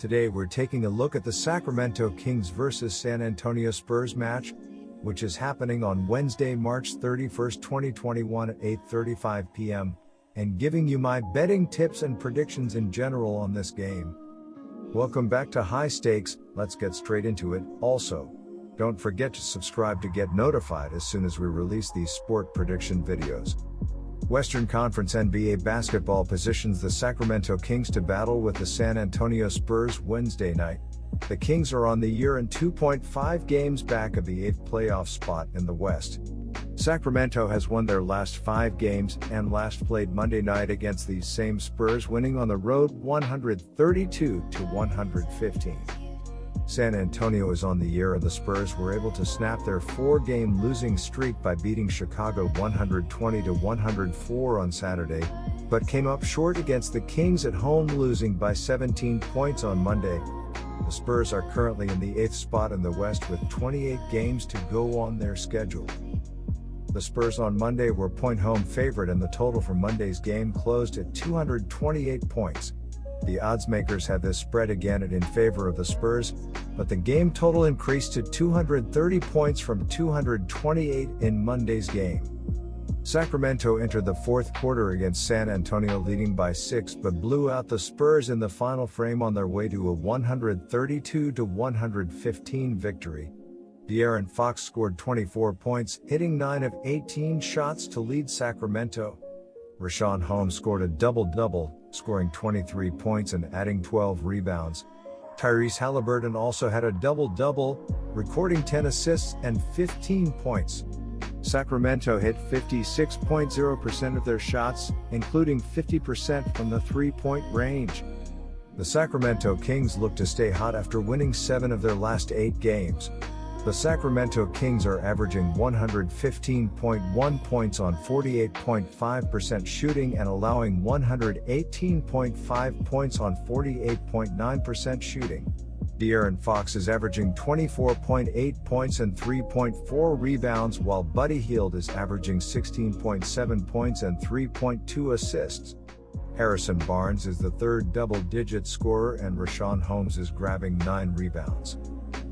Today we're taking a look at the Sacramento Kings vs San Antonio Spurs match, which is happening on Wednesday, March 31st, 2021 at 8:35 p.m., and giving you my betting tips and predictions in general on this game. Welcome back to High Stakes. Let's get straight into it. Also, don't forget to subscribe to get notified as soon as we release these sport prediction videos. Western Conference NBA basketball positions the Sacramento Kings to battle with the San Antonio Spurs Wednesday night. The Kings are on the year and 2.5 games back of the 8th playoff spot in the West. Sacramento has won their last 5 games and last played Monday night against these same Spurs, winning on the road 132-115. San Antonio is on the year and the Spurs were able to snap their 4-game losing streak by beating Chicago 120-104 on Saturday, but came up short against the Kings at home, losing by 17 points on Monday. The Spurs are currently in the 8th spot in the West with 28 games to go on their schedule. The Spurs on Monday were point-home favorite, and the total for Monday's game closed at 228 points. The odds makers had this spread again in favor of the Spurs, but the game total increased to 230 points from 228 in Monday's game. Sacramento entered the fourth quarter against San Antonio leading by 6 but blew out the Spurs in the final frame on their way to a 132-115 victory. De'Aaron Fox scored 24 points, hitting 9 of 18 shots to lead Sacramento. Richaun Holmes scored a double-double, scoring 23 points and adding 12 rebounds. Tyrese Haliburton also had a double-double, recording 10 assists and 15 points. Sacramento hit 56.0% of their shots, including 50% from the three-point range. The Sacramento Kings look to stay hot after winning 7 of their last 8 games. The Sacramento Kings are averaging 115.1 points on 48.5% shooting and allowing 118.5 points on 48.9% shooting. De'Aaron Fox is averaging 24.8 points and 3.4 rebounds, while Buddy Hield is averaging 16.7 points and 3.2 assists. Harrison Barnes is the third double-digit scorer, and Richaun Holmes is grabbing 9 rebounds.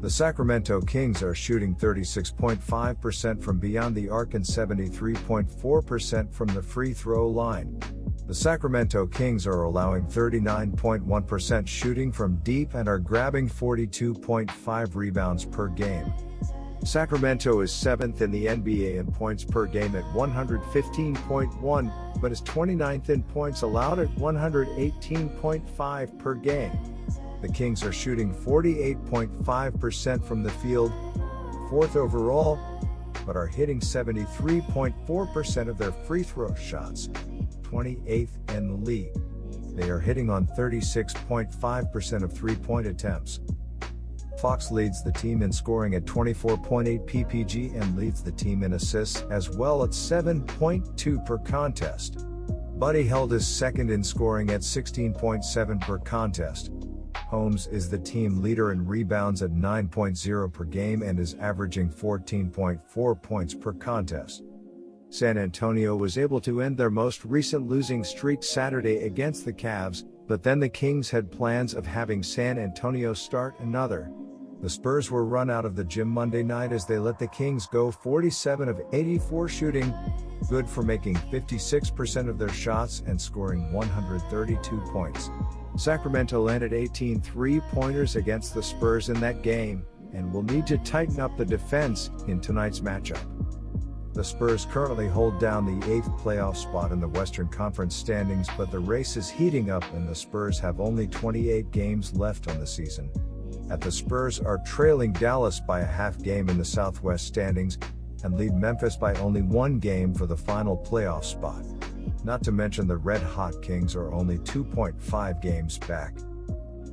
The Sacramento Kings are shooting 36.5% from beyond the arc and 73.4% from the free throw line. The Sacramento Kings are allowing 39.1% shooting from deep and are grabbing 42.5 rebounds per game. Sacramento is 7th in the NBA in points per game at 115.1, but is 29th in points allowed at 118.5 per game. The Kings are shooting 48.5% from the field, 4th overall, but are hitting 73.4% of their free throw shots, 28th in the league. They are hitting on 36.5% of three-point attempts. Fox leads the team in scoring at 24.8 ppg and leads the team in assists as well at 7.2 per contest. Buddy Hield is second in scoring at 16.7 per contest. Holmes is the team leader in rebounds at 9.0 per game and is averaging 14.4 points per contest. San Antonio was able to end their most recent losing streak Saturday against the Cavs, but then the Kings had plans of having San Antonio start another. The Spurs were run out of the gym Monday night as they let the Kings go 47 of 84 shooting, good for making 56% of their shots and scoring 132 points. Sacramento landed 18 three-pointers against the Spurs in that game, and will need to tighten up the defense in tonight's matchup. The Spurs currently hold down the 8th playoff spot in the Western Conference standings, but the race is heating up and the Spurs have only 28 games left on the season. The Spurs are trailing Dallas by a half game in the Southwest standings, and lead Memphis by only 1 game for the final playoff spot. Not to mention the red-hot Kings are only 2.5 games back.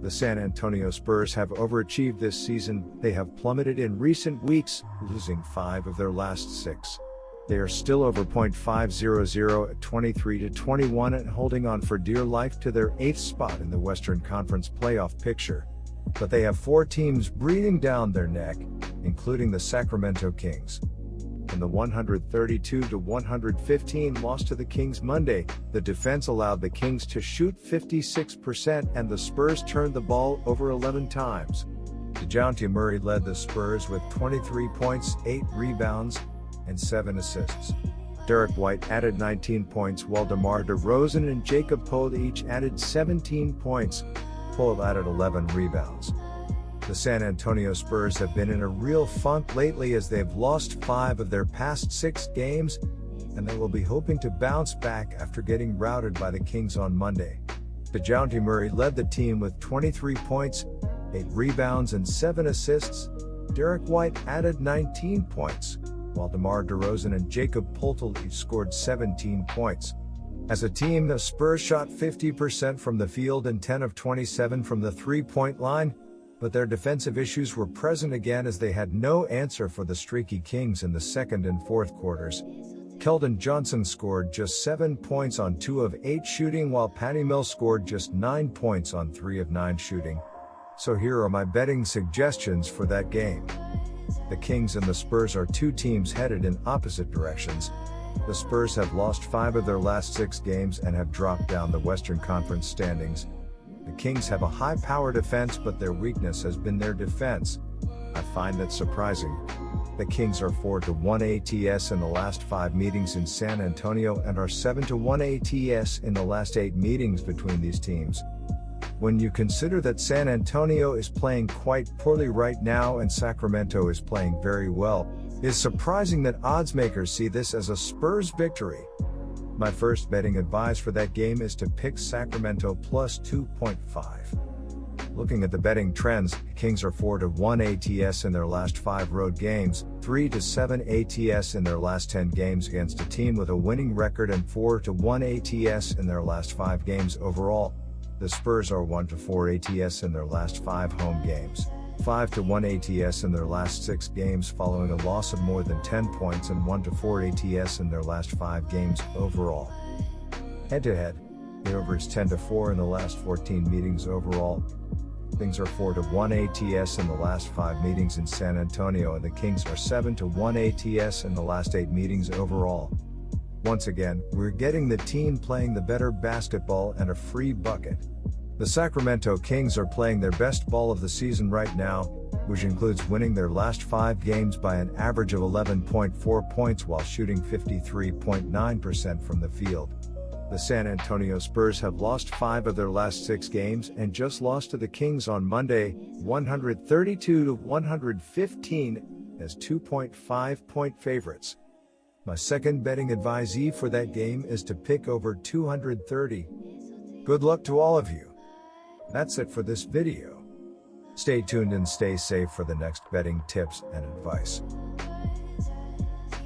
The San Antonio Spurs have overachieved this season. They have plummeted in recent weeks, losing 5 of their last 6. They are still over .500 at 23-21 and holding on for dear life to their 8th spot in the Western Conference playoff picture. But they have 4 teams breathing down their neck, including the Sacramento Kings. In the 132-115 loss to the Kings Monday, the defense allowed the Kings to shoot 56% and the Spurs turned the ball over 11 times. DeJounte Murray led the Spurs with 23 points, 8 rebounds, and 7 assists. Derek White added 19 points while DeMar DeRozan and Jakob Poeltl each added 17 points. Poeltl added 11 rebounds. The San Antonio Spurs have been in a real funk lately as they've lost 5 of their past 6 games, and they will be hoping to bounce back after getting routed by the Kings on Monday. DeJounte Murray led the team with 23 points, 8 rebounds and 7 assists. Derek White added 19 points, while DeMar DeRozan and Jakob Poeltl each scored 17 points. As a team, the Spurs shot 50% from the field and 10 of 27 from the three-point line, but their defensive issues were present again as they had no answer for the streaky Kings in the second and fourth quarters. Keldon Johnson scored just 7 points on 2 of 8 shooting, while Patty Mills scored just 9 points on 3 of 9 shooting. So here are my betting suggestions for that game. The Kings and the Spurs are 2 teams headed in opposite directions. The Spurs have lost 5 of their last 6 games and have dropped down the Western Conference standings. The Kings have a high-power defense, but their weakness has been their defense. I find that surprising. The Kings are 4-1 ATS in the last 5 meetings in San Antonio and are 7-1 ATS in the last 8 meetings between these teams. When you consider that San Antonio is playing quite poorly right now and Sacramento is playing very well, it's surprising that oddsmakers see this as a Spurs victory. My first betting advice for that game is to pick Sacramento plus 2.5. Looking at the betting trends, Kings are 4-1 ATS in their last 5 road games, 3-7 ATS in their last 10 games against a team with a winning record, and 4-1 ATS in their last 5 games overall. The Spurs are 1-4 ATS in their last 5 home games, 5-1 ATS in their last 6 games following a loss of more than 10 points, and 1-4 ATS in their last 5 games overall. Head-to-head, the over is 10-4 in the last 14 meetings overall. Kings are 4-1 ATS in the last 5 meetings in San Antonio, and the Kings are 7-1 ATS in the last 8 meetings overall. Once again, we're getting the team playing the better basketball and a free bucket. The Sacramento Kings are playing their best ball of the season right now, which includes winning their last 5 games by an average of 11.4 points while shooting 53.9% from the field. The San Antonio Spurs have lost 5 of their last 6 games and just lost to the Kings on Monday, 132-115, as 2.5-point favorites. My second betting advisee for that game is to pick over 230. Good luck to all of you. That's it for this video. Stay tuned and stay safe for the next betting tips and advice.